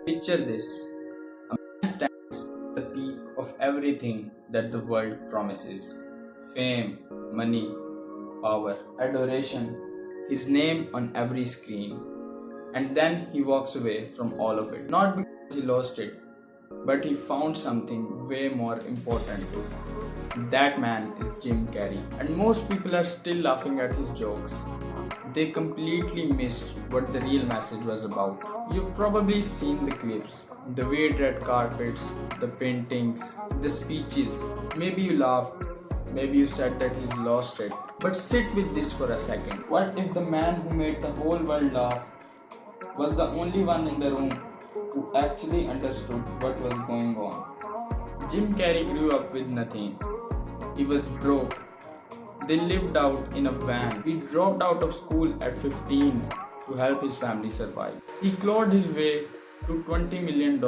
Picture this: a man stands at the peak of everything that the world promises: fame, money, power, adoration, his name on every screen. And then he walks away from all of it. Not because he lost it, but he found something way more important. That man is Jim Carrey. And most people are still laughing at his jokes. They completely missed what the real message was about. You've probably seen the clips, the weird red carpets, the paintings, the speeches. Maybe you laughed, maybe you said that he's lost it. But sit with this for a second. What if the man who made the whole world laugh was the only one in the room who actually understood what was going on? Jim Carrey grew up with nothing. He was broke. They lived out in a van. He dropped out of school at 15 to help his family survive. He clawed his way to $20 million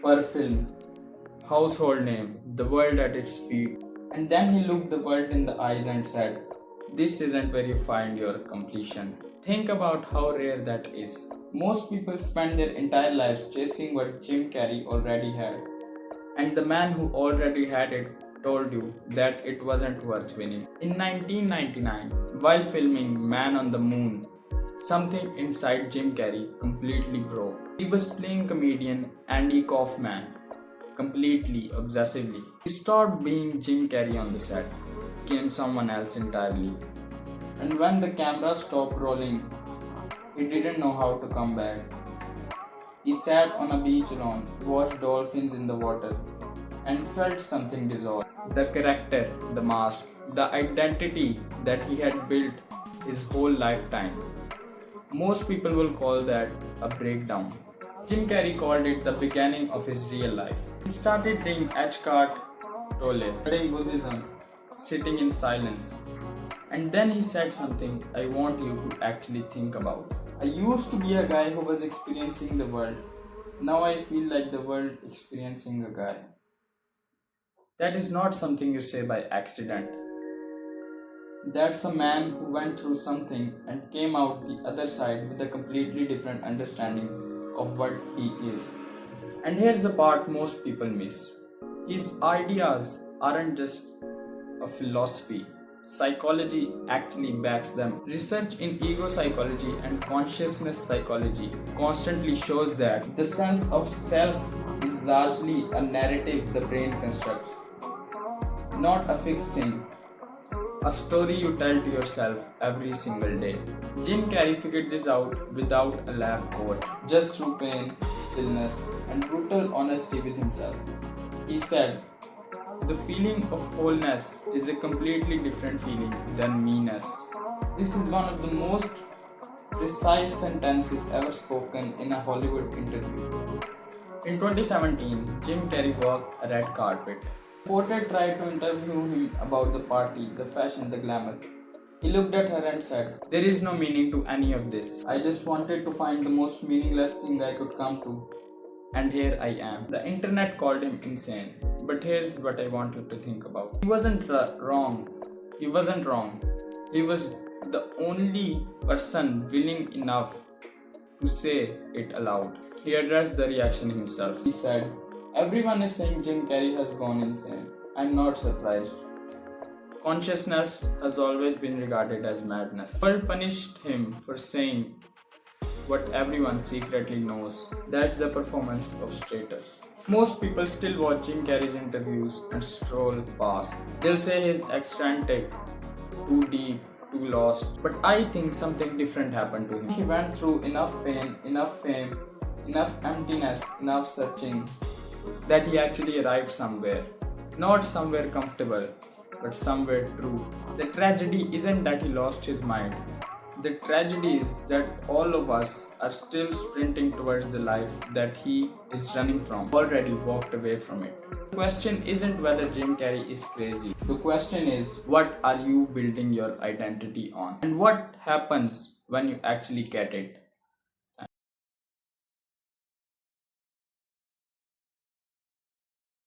per film, household name, the world at its feet. And then he looked the world in the eyes and said, "This isn't where you find your completion." Think about how rare that is. Most people spend their entire lives chasing what Jim Carrey already had. And the man who already had it told you that it wasn't worth winning. In 1999, while filming Man on the Moon, something inside Jim Carrey completely broke. He was playing comedian Andy Kaufman completely, obsessively. He stopped being Jim Carrey on the set, became someone else entirely. And when the camera stopped rolling, he didn't know how to come back. He sat on a beach alone, watched dolphins in the water, and felt something dissolve. The character, the mask, the identity that he had built his whole lifetime. Most people will call that a breakdown. Jim Carrey called it the beginning of his real life. He started doing Eckhart Tolle, studying Buddhism, sitting in silence. And then he said something I want you to actually think about. I used to be a guy who was experiencing the world. Now I feel like the world experiencing a guy. That is not something you say by accident. That's a man who went through something and came out the other side with a completely different understanding of what he is. And here's the part most people miss. His ideas aren't just a philosophy. Psychology actually backs them. Research in ego psychology and consciousness psychology constantly shows that the sense of self is largely a narrative the brain constructs, not a fixed thing. A story you tell to yourself every single day. Jim Carrey figured this out without a lab coat, just through pain, stillness, and brutal honesty with himself. He said, "The feeling of wholeness is a completely different feeling than meanness." This is one of the most precise sentences ever spoken in a Hollywood interview. In 2017, Jim Carrey walked a red carpet. A reporter tried to interview him about the party, the fashion, the glamour. He looked at her and said, "There is no meaning to any of this. I just wanted to find the most meaningless thing I could come to. And here I am." The internet called him insane. But here's what I want you to think about. He wasn't wrong. He wasn't wrong. He was the only person willing enough to say it aloud. He addressed the reaction himself. He said, "Everyone is saying Jim Carrey has gone insane. I'm not surprised. Consciousness has always been regarded as madness." The world punished him for saying what everyone secretly knows. That's the performance of status. Most people still watch Jim Carrey's interviews and scroll past. They'll say he's eccentric, too deep, too lost. But I think something different happened to him. He went through enough pain, enough fame, enough emptiness, enough searching, that he actually arrived somewhere. Not somewhere comfortable, but somewhere true. The tragedy isn't that he lost his mind. The tragedy is that all of us are still sprinting towards the life that he is running from, already walked away from it. The question isn't whether Jim Carrey is crazy. The question is, what are you building your identity on? And what happens when you actually get it?